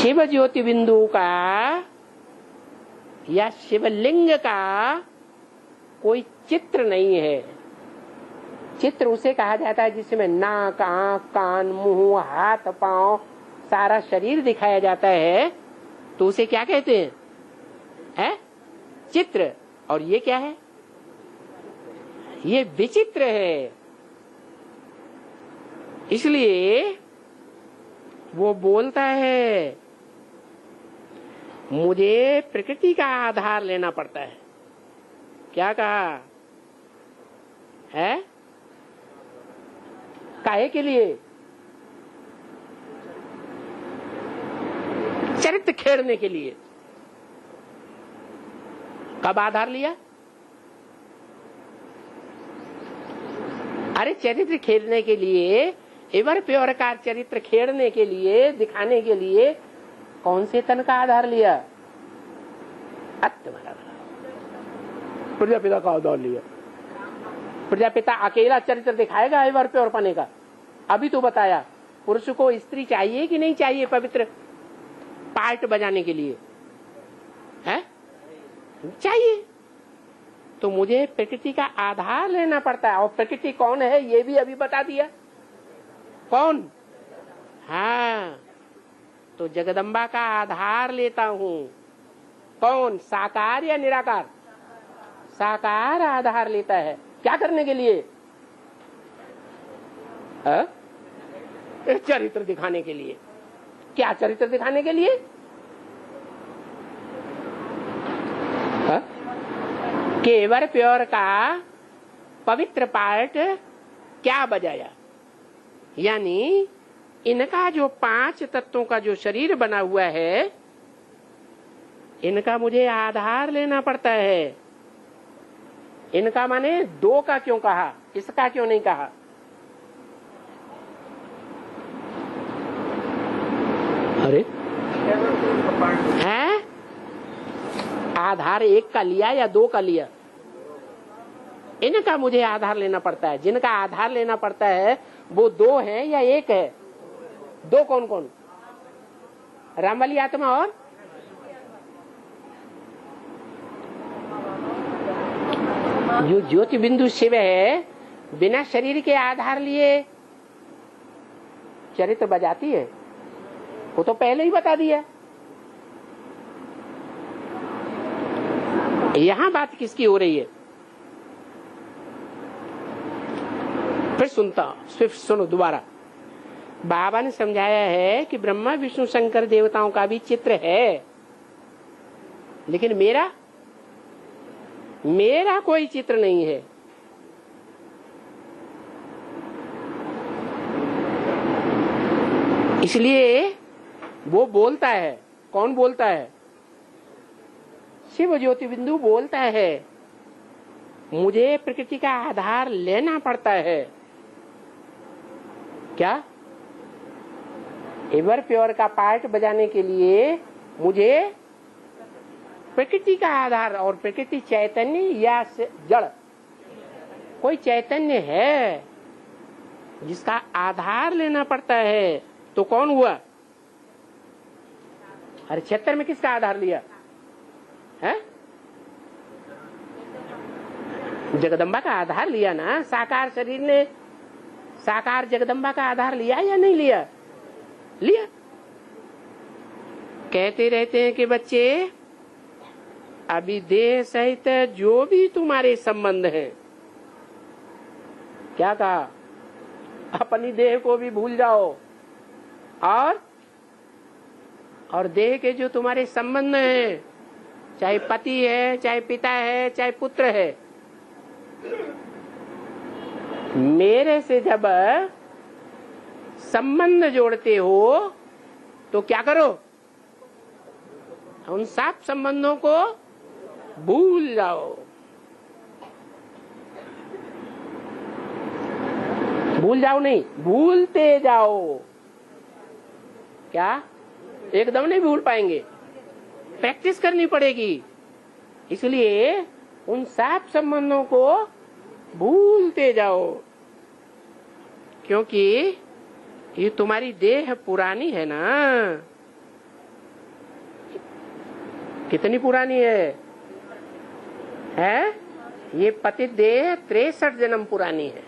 शिव ज्योति बिंदु का या शिवलिंग का कोई चित्र नहीं है। चित्र उसे कहा जाता है जिसमें नाक, आंख, कान, मुंह, हाथ, पांव, सारा शरीर दिखाया जाता है, तो उसे क्या कहते हैं? है चित्र। और ये क्या है? ये विचित्र है। इसलिए वो बोलता है मुझे प्रकृति का आधार लेना पड़ता है। क्या कहा है? काहे के लिए? चरित्र खेड़ने के लिए। कब आधार लिया? अरे चरित्र खेड़ने के लिए, एवर प्योर का चरित्र खेड़ने के लिए, दिखाने के लिए कौन से तन का आधार लिया? प्रजापिता का आधार लिया। प्रजापिता अकेला चरित्र दिखाएगा एवर प्योर पने का? अभी तो बताया पुरुष को स्त्री चाहिए कि नहीं चाहिए पवित्र पार्ट बजाने के लिए? है चाहिए। तो मुझे प्रकृति का आधार लेना पड़ता है। और प्रकृति कौन है ये भी अभी बता दिया। कौन? हाँ, तो जगदम्बा का आधार लेता हूँ। कौन? साकार या निराकार? साकार आधार लेता है। क्या करने के लिए? चरित्र दिखाने के लिए। क्या चरित्र दिखाने के लिए? केवर प्योर का पवित्र पार्ट क्या बजाया? यानी इनका जो 5 तत्वों का जो शरीर बना हुआ है, इनका मुझे आधार लेना पड़ता है। इनका माने 2 का क्यों कहा, इसका क्यों नहीं कहा? अरे है आधार 1 का लिया या 2 का लिया? इनका मुझे आधार लेना पड़ता है। जिनका आधार लेना पड़ता है वो 2 है या 1 है? 2 कौन कौन? राम वाली आत्मा और जो ज्योति बिंदु शिव है, बिना शरीर के आधार लिए चरित्र बजाती है। वो तो पहले ही बता दिया। यहां बात किसकी हो रही है? फिर सुनो दोबारा। बाबा ने समझाया है कि ब्रह्मा विष्णु शंकर देवताओं का भी चित्र है, लेकिन मेरा कोई चित्र नहीं है। इसलिए वो बोलता है। कौन बोलता है? शिव ज्योति बिंदु बोलता है मुझे प्रकृति का आधार लेना पड़ता है। क्या? एवर प्योर का पार्ट बजाने के लिए मुझे प्रकृति का आधार, और प्रकृति चैतन्य या जड़, कोई चैतन्य है जिसका आधार लेना पड़ता है। तो कौन हुआ? अरे 76 में किसका आधार लिया है? जगदम्बा का आधार लिया ना। साकार शरीर ने साकार जगदम्बा का आधार लिया या नहीं लिया? लिया। कहते रहते हैं कि बच्चे अभी देह सहित जो भी तुम्हारे संबंध हैं, क्या कहा? अपनी देह को भी भूल जाओ और देह के जो तुम्हारे संबंध हैं, चाहे पति है, चाहे पिता है, चाहे पुत्र है, मेरे से जब संबंध जोड़ते हो तो क्या करो? उन सब संबंधों को भूल जाओ। भूल जाओ नहीं, भूलते जाओ। क्या? एकदम नहीं भूल पाएंगे, प्रैक्टिस करनी पड़ेगी। इसलिए उन सब संबंधों को भूलते जाओ, क्योंकि ये तुम्हारी देह पुरानी है ना। कितनी पुरानी है? ये पतित देह 63 जन्म पुरानी है।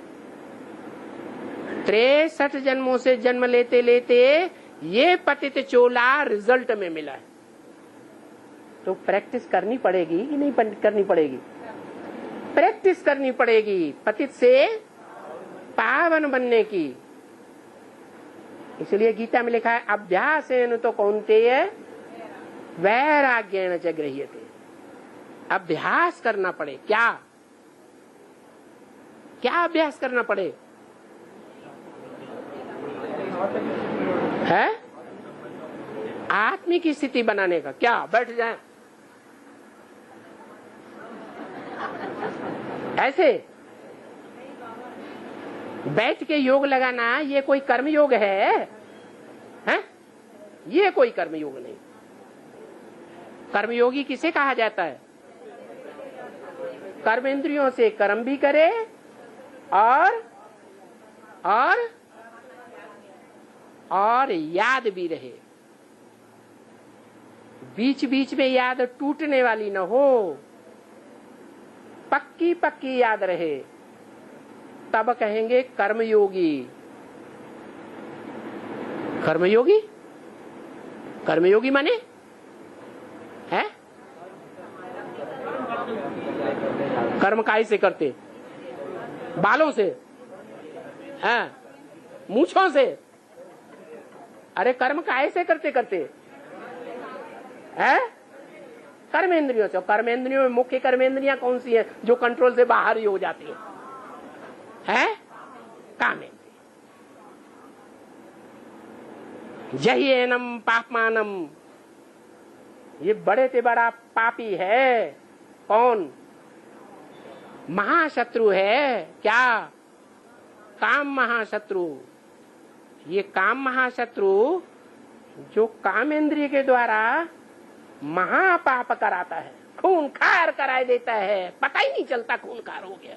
63 जन्मों से जन्म लेते लेते ये पतित चोला रिजल्ट में मिला है। तो प्रैक्टिस करनी पड़ेगी कि नहीं करनी पड़ेगी? प्रैक्टिस करनी पड़ेगी पतित से पावन बनने की। इसलिए गीता में लिखा है अभ्यासेन तो कौन्तेय वैराग्येण च गृह्यते। अभ्यास करना पड़े। क्या क्या अभ्यास करना पड़े? है आत्मिक स्थिति बनाने का। क्या बैठ जाए ऐसे बैठ के योग लगाना, ये कोई कर्म योग है? ये कोई कर्म योग नहीं। कर्मयोगी किसे कहा जाता है? कर्म इंद्रियों से कर्म भी करे और याद भी रहे। बीच बीच में याद टूटने वाली न हो, पक्की पक्की याद रहे, तब कहेंगे कर्मयोगी। कर्मयोगी कर्मयोगी माने है कर्म काय से करते? बालों से? मूछों से? अरे कर्म काय से करते है? कर्मेंद्रियों से। कर्मेंद्रियों में मुख्य कर्मेंद्रियां कौन सी है जो कंट्रोल से बाहर ही हो जाती है? कामेंद्रिय। जह्येनम पापमानम, ये बड़े से बड़ा पापी है। कौन? महाशत्रु है। क्या? काम महाशत्रु। ये काम महाशत्रु जो कामेंद्रिय के द्वारा महापाप कराता है, खून खार कराए देता है, पता ही नहीं चलता खून खार हो गया।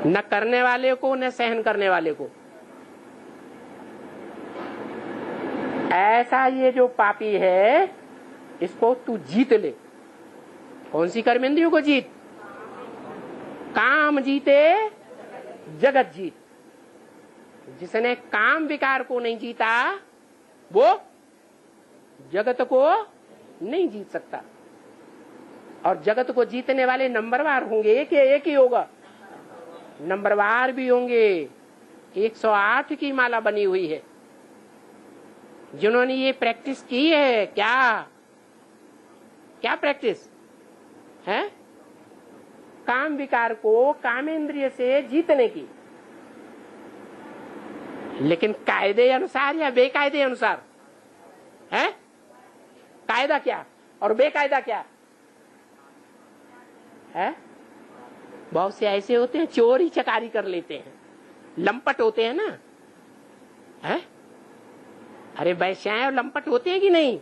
न करने वाले को न सहन करने वाले को। ऐसा ये जो पापी है, इसको तू जीत ले। कौन सी कर्मेंद्रियों को जीत? काम जीते जगत जीत। जिसने काम विकार को नहीं जीता वो जगत को नहीं जीत सकता। और जगत को जीतने वाले नंबरवार होंगे कि एक ही होगा? नंबरवार भी होंगे। 108 की माला बनी हुई है जिन्होंने ये प्रैक्टिस की है। क्या क्या प्रैक्टिस है? काम विकार को कामेंद्रिय से जीतने की। लेकिन कायदे अनुसार या बेकायदे अनुसार है? कायदा क्या और बेकायदा क्या है? बहुत से ऐसे होते हैं चोरी चकारी कर लेते हैं, लंपट होते हैं ना। है? अरे वैश्याएं और लंपट होते हैं कि नहीं?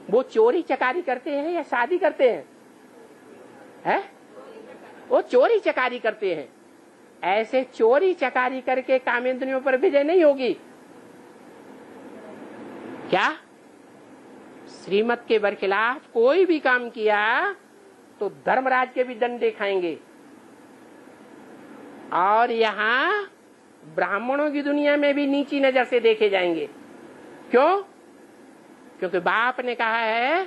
वो चोरी चकारी करते हैं या शादी करते हैं? है? वो चोरी चकारी करते हैं। ऐसे चोरी चकारी करके कामेंद्रियों पर विजय नहीं होगी। क्या? श्रीमत के बरखिलाफ कोई भी काम किया तो धर्मराज के भी दंडे खाएंगे। और यहाँ ब्राह्मणों की दुनिया में भी नीची नजर से देखे जाएंगे। क्यों? क्योंकि बाप ने कहा है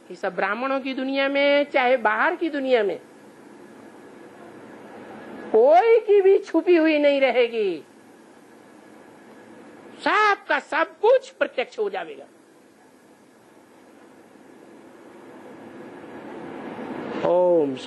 कि सब ब्राह्मणों की दुनिया में चाहे बाहर की दुनिया में कोई की भी छुपी हुई नहीं रहेगी। सब का सब कुछ प्रत्यक्ष हो जाएगा। ओम